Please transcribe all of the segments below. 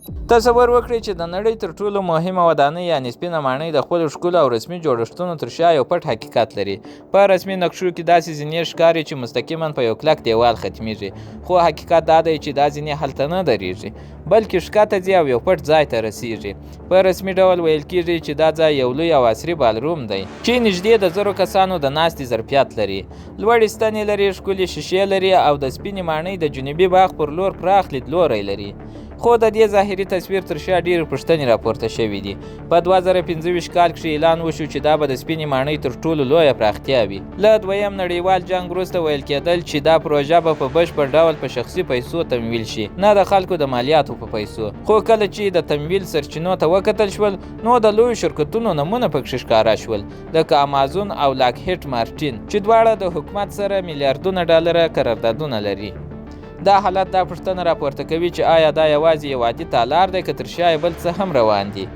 تصور وکړئ چې د نړۍ تر ټولو مهمه ودانۍ یعنې سپینه ماڼۍ د خپلو ښکلو او رسمي جوړښتونو تر شا یو پټ حقیقت لري. په رسمي نقشو کې داسې زینې ښکاري چې مستقیما په یو کلک دیوال ختمیږي، خو حقیقت دا دی چې دا زینې هلته نه درېږي بلکې ښکته ځي او یو پټ ځای ته رسیږي. په رسمي ډول ویل کېږي چې دا ځای یو لوی او عصري بالروم دی چې نږدې د 1000 کسانو د ناستې ظرفیت لري. لوړې ستنې لري، ښکلې شیشې لري او د سپینې ماڼۍ د جنوبي باغ پر لور پراخ لیدلوری لري. خو د دې ظاهري تصویر تر شا ډېرې پوښتنې راپورته شوې دي. په 2025 کال کښې اعلان وشو چې دا به د سپینې ماڼۍ تر ټولو لویه پراختیا وي. له دویم نړیوال جنګ وروسته ویل کېدل چې دا پروژه به په بشپړ ډول په شخصي پیسو تمویل شي، نه د خلکو د مالیاتو په پیسو. خو کله چې د تمویل سرچینو ته وکتل شول نو د لویو شرکتونو نومونه پکښې ښکاره شول، لکه امازون او لاکهیډ مارټین چې دواړه د حکومت سره میلیارډونه ډالره قراردادونه لري. دا حالت دا پوښتنه راپورته کوي چې آیا دا یوازې یو عادي تالار دی که تر شا یې بل څه هم روان دي.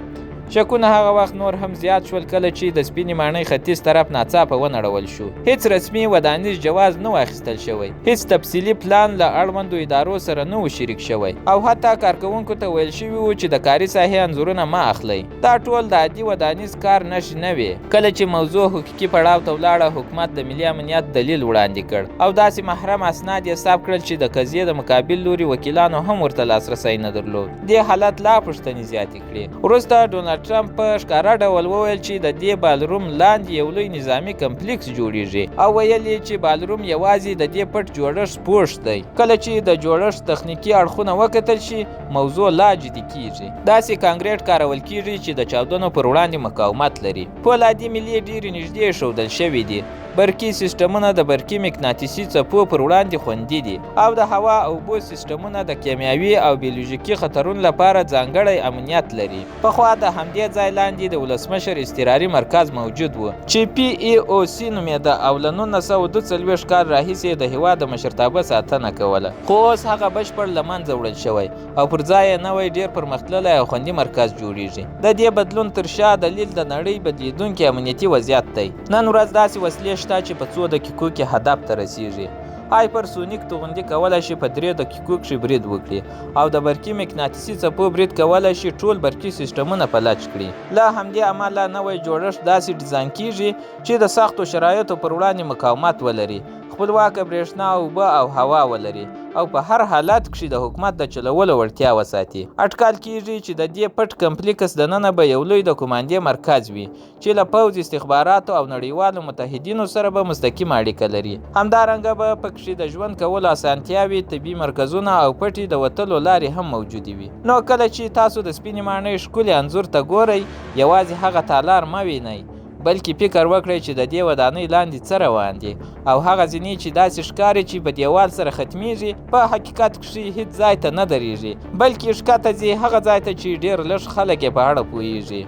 شکونه هغه وخت نور هم زیات شول کله چې د سپینې ماڼۍ ختیځ طرف ناڅاپه ونړول شو. هیڅ رسمي ودانیز جواز نه و اخیستل شوی، هیڅ تفصیلي پلان له اړوندو ادارو سره نه و شریک شوی او حتی کارکوونکو ته ویل شوي و چې د کاري ساحې انځورونه مه اخلئ. دا ټول د عادي ودانیز کار نښې نه وې. کله چې موضوع حقوقي پړاو ته ولاړه، حکومت د ملي امنیت دلیل وړاندې کړ او داسې محرم اسناد یې ثبت کړل چې د قضیې د مقابل لوري وکیلانو هم ورته لاسرسی نه درلود. دې حالت لا پوښتنې زیاتې کړې. وروسته ډونالډ ټرمپ په ښکاره ډول وویل چې د دې بالروم لاندې یو لوی نظامي کمپلیکس جوړیږي او ویل یې چې بالروم یوازې د دې پټ جوړښت پوښ دی. کله چې د جوړښت تخنیکي اړخونه وکتل شي موضوع لا جدي کیږي. داسې کانکریټ کارول کیږي چې د چاودنو پر وړاندې مقاومت لري. فولادي میلې ډېرې نږدې ایښودل شوي دي. برقي سیسټمونه د برقي مقناطیسي څپو پر وړاندې خوندي دي او د هوا او اوبو سیسټمونه د کیمیاوي او بیولوژیکي خطرونو لپاره ځانګړی امنیت لري. پخوا د همدې ځای لاندې د ولسمشر اضطراري مرکز موجود و چې PAOC نومېده او له 1942 کال راهیسې د هېواد د مشرتابه ساتنه کوله. خو اوس هغه بشپړ له منځه وړل شوی او پر ځای یې نوی ډېر پرمختللی او خوندي مرکز جوړیږي. د دې بدلون تر شا دلیل د نړۍ بدلیدونکی امنیتي وضعیت دی. نن ورځ داسې وسلې شته چې په 2 دقیقو کې هدف ته رسیږي. هایپرسونیک توغندي کولی شي په 3 دقیقو کښې برید وکړي او د برقي مقناطیسي څپو برید کولی شي ټول برقي سیسټمونه فلج کړي. له همدې امله نوی جوړښت داسې ډیزاین کیږي چې د سختو شرایطو پر وړاندې مقاومت ولري، خپلواکه برېښنا، اوبه او هوا ولري او په هر حالت کښې د حکومت د چلولو وړتیا وساتي. اټکل کیږي چې د دې پټ کمپلیکس دننه به یو لوی د کمانډې مرکز وي چې له پوځ، استخباراتو او نړیوالو متحدینو سره به مستقیم اړیکه لري. همدارنګه به پکښې د ژوند کولو اسانتیاوې، طبي مرکزونه او پټې د وتلو لارې هم موجودې وي. نو کله چې تاسو د سپینې ماڼۍ ښکلي انځور ته ګورئ یوازې هغه تالار مه وینئ بلکې فکر وکړئ چې د دې ودانۍ لاندې څه روان دي او هغه زینې چې داسې ښکاري چې په دیوال سره ختمیږي په حقیقت کښې هیڅ ځای ته نه درېږي بلکې ښکته ځي هغه ځای ته چې ډېر لږ خلک یې په اړه پوهیږي.